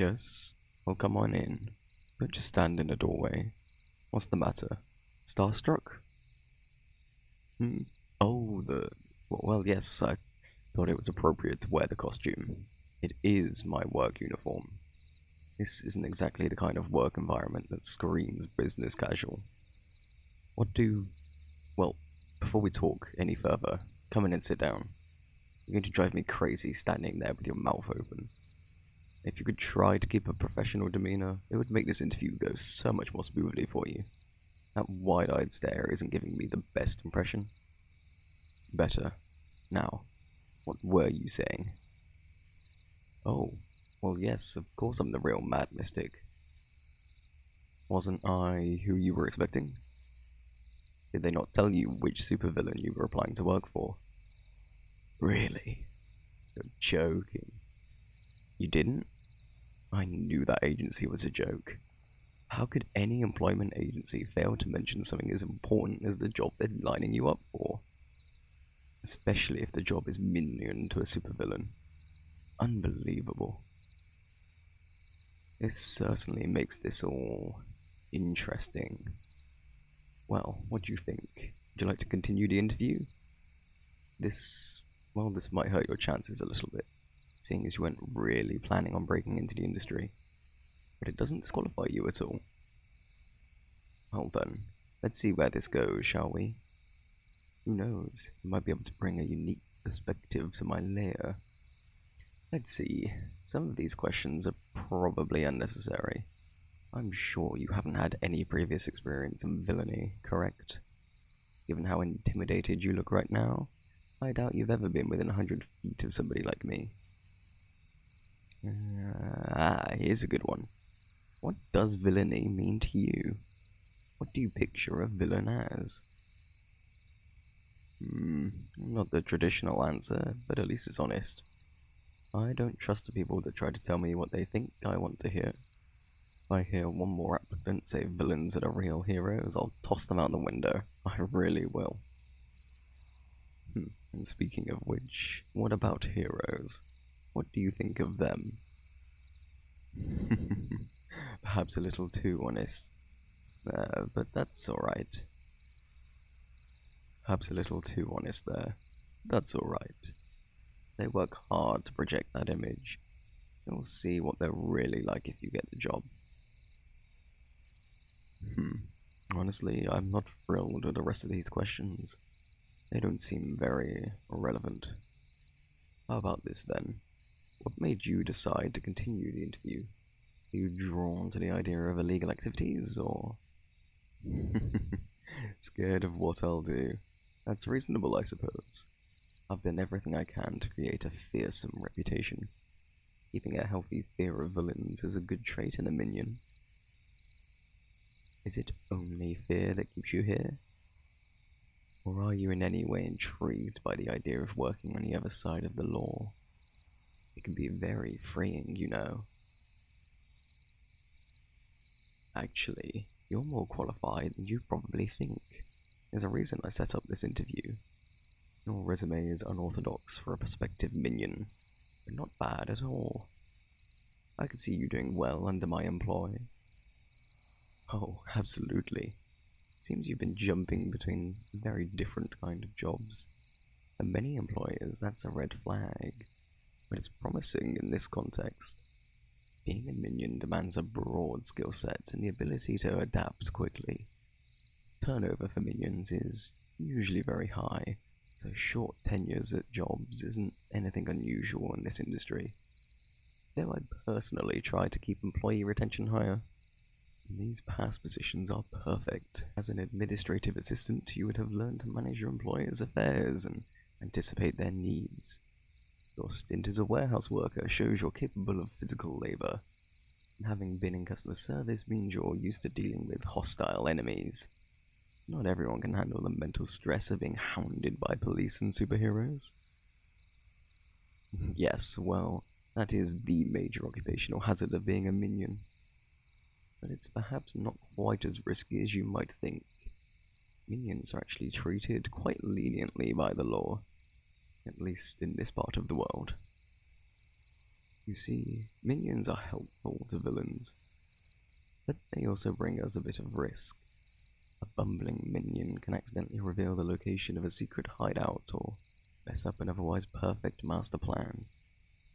Yes? Well, come on in. Don't just stand in a doorway. What's the matter? Starstruck? Hmm? Oh, well, yes, I thought it was appropriate to wear the costume. It is my work uniform. This isn't exactly the kind of work environment that screams business casual. What do... Well, before we talk any further, come in and sit down. You're going to drive me crazy standing there with your mouth open. If you could try to keep a professional demeanor, it would make this interview go so much more smoothly for you. That wide-eyed stare isn't giving me the best impression. Better. Now, what were you saying? Oh, well yes, of course I'm the real Mad Mystic. Wasn't I who you were expecting? Did they not tell you which supervillain you were applying to work for? Really? You're joking. You didn't? I knew that agency was a joke. How could any employment agency fail to mention something as important as the job they're lining you up for? Especially if the job is minion to a supervillain. Unbelievable. This certainly makes this all interesting. Well, what do you think? Would you like to continue the interview? This might hurt your chances a little bit, seeing as you weren't really planning on breaking into the industry. But it doesn't disqualify you at all. Well then, let's see where this goes, shall we? Who knows, you might be able to bring a unique perspective to my lair. Let's see, some of these questions are probably unnecessary. I'm sure you haven't had any previous experience in villainy, correct? Given how intimidated you look right now, I doubt you've ever been within 100 feet of somebody like me. Here's a good one. What does villainy mean to you? What do you picture a villain as? Not the traditional answer, but at least it's honest. I don't trust the people that try to tell me what they think I want to hear. If I hear one more applicant say villains that are real heroes, I'll toss them out the window. I really will. And speaking of which, what about heroes? What do you think of them? Perhaps a little too honest. But that's alright. Perhaps a little too honest there. That's alright. They work hard to project that image. You'll see what they're really like if you get the job. Honestly, I'm not thrilled with the rest of these questions. They don't seem very relevant. How about this then? What made you decide to continue the interview? Are you drawn to the idea of illegal activities, or... Scared of what I'll do? That's reasonable, I suppose. I've done everything I can to create a fearsome reputation. Keeping a healthy fear of villains is a good trait in a minion. Is it only fear that keeps you here? Or are you in any way intrigued by the idea of working on the other side of the law? It can be very freeing, you know. Actually, you're more qualified than you probably think. There's a reason I set up this interview. Your resume is unorthodox for a prospective minion, but not bad at all. I could see you doing well under my employ. Oh, absolutely. Seems you've been jumping between very different kind of jobs. For many employers, that's a red flag, but it's promising in this context. Being a minion demands a broad skill set and the ability to adapt quickly. Turnover for minions is usually very high, so short tenures at jobs isn't anything unusual in this industry. Though I personally try to keep employee retention higher. These past positions are perfect. As an administrative assistant, you would have learned to manage your employers' affairs and anticipate their needs. Your stint as a warehouse worker shows you're capable of physical labor, and having been in customer service means you're used to dealing with hostile enemies. Not everyone can handle the mental stress of being hounded by police and superheroes. Yes, well, that is the major occupational hazard of being a minion. But it's perhaps not quite as risky as you might think. Minions are actually treated quite leniently by the law, at least in this part of the world. You see, minions are helpful to villains, but they also bring us a bit of risk. A bumbling minion can accidentally reveal the location of a secret hideout or mess up an otherwise perfect master plan.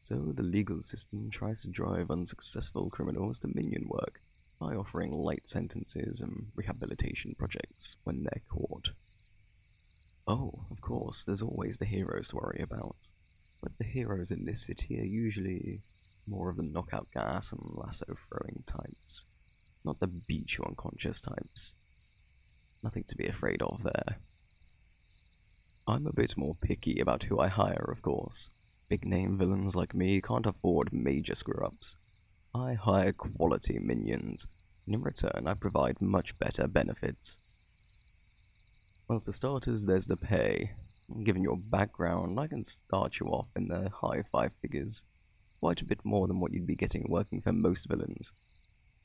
So the legal system tries to drive unsuccessful criminals to minion work by offering light sentences and rehabilitation projects when they're caught. Oh, of course, there's always the heroes to worry about. But the heroes in this city are usually more of the knockout gas and lasso throwing types, not the beat you unconscious types. Nothing to be afraid of there. I'm a bit more picky about who I hire, of course. Big name villains like me can't afford major screw-ups. I hire quality minions, and in return I provide much better benefits. Well, for starters, there's the pay. Given your background, I can start you off in the high five figures, quite a bit more than what you'd be getting working for most villains,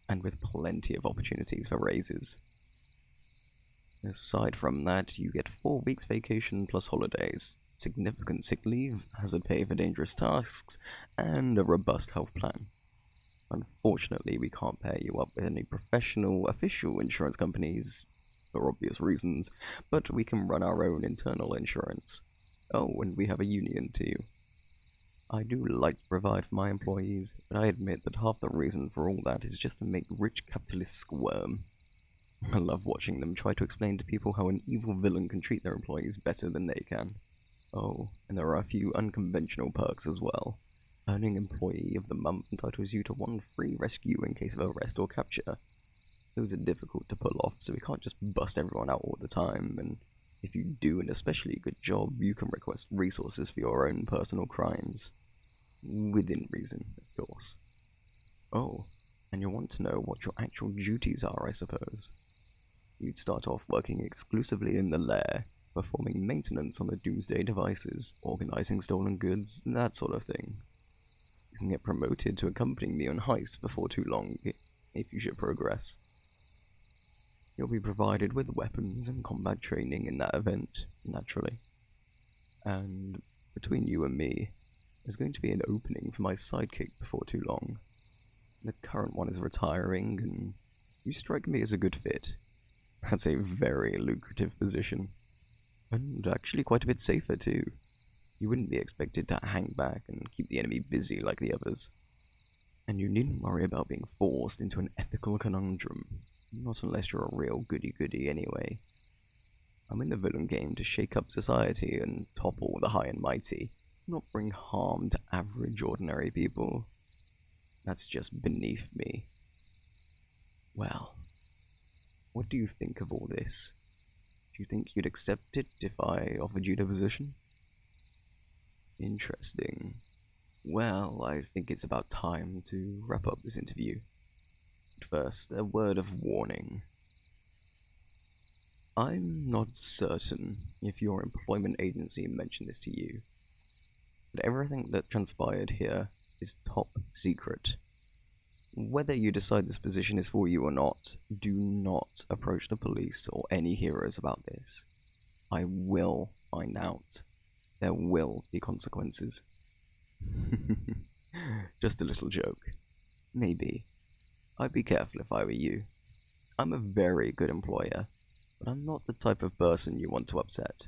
and with plenty of opportunities for raises. Aside from that, you get 4 weeks vacation plus holidays, significant sick leave, hazard pay for dangerous tasks, and a robust health plan. Unfortunately, we can't pair you up with any professional, official insurance companies, for obvious reasons, but we can run our own internal insurance. Oh, and we have a union too. I do like to provide for my employees, but I admit that half the reason for all that is just to make rich capitalists squirm. I love watching them try to explain to people how an evil villain can treat their employees better than they can. Oh, and there are a few unconventional perks as well. Earning Employee of the Month entitles you to 1 free rescue in case of arrest or capture. Those are difficult to pull off, so we can't just bust everyone out all the time, and if you do an especially good job, you can request resources for your own personal crimes. Within reason, of course. Oh, and you'll want to know what your actual duties are, I suppose. You'd start off working exclusively in the lair, performing maintenance on the Doomsday devices, organizing stolen goods, that sort of thing. You can get promoted to accompanying me on heists before too long, if you should progress. You'll be provided with weapons and combat training in that event, naturally. And between you and me, there's going to be an opening for my sidekick before too long. The current one is retiring, and you strike me as a good fit. That's a very lucrative position. And actually quite a bit safer too. You wouldn't be expected to hang back and keep the enemy busy like the others. And you needn't worry about being forced into an ethical conundrum. Not unless you're a real goody-goody anyway. I'm in the villain game to shake up society and topple the high and mighty, not bring harm to average ordinary people. That's just beneath me. Well, what do you think of all this? Do you think you'd accept it if I offered you the position? Interesting. Well, I think it's about time to wrap up this interview. But first, a word of warning. I'm not certain if your employment agency mentioned this to you, but everything that transpired here is top secret. Whether you decide this position is for you or not, do not approach the police or any heroes about this. I will find out. There will be consequences. Just a little joke. Maybe. I'd be careful if I were you. I'm a very good employer, but I'm not the type of person you want to upset.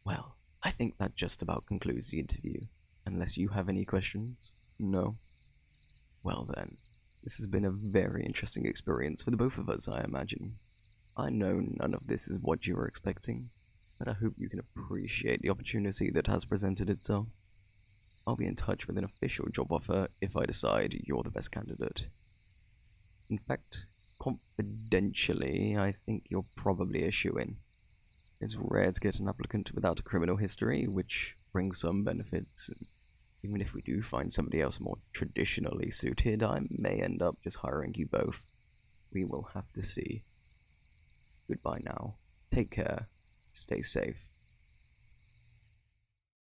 Well, I think that just about concludes the interview. Unless you have any questions? No? Well then, this has been a very interesting experience for the both of us, I imagine. I know none of this is what you were expecting, but I hope you can appreciate the opportunity that has presented itself. I'll be in touch with an official job offer if I decide you're the best candidate. In fact, confidentially, I think you're probably a shoo-in. It's rare to get an applicant without a criminal history, which brings some benefits, and even if we do find somebody else more traditionally suited, I may end up just hiring you both. We will have to see. Goodbye now. Take care. Stay safe.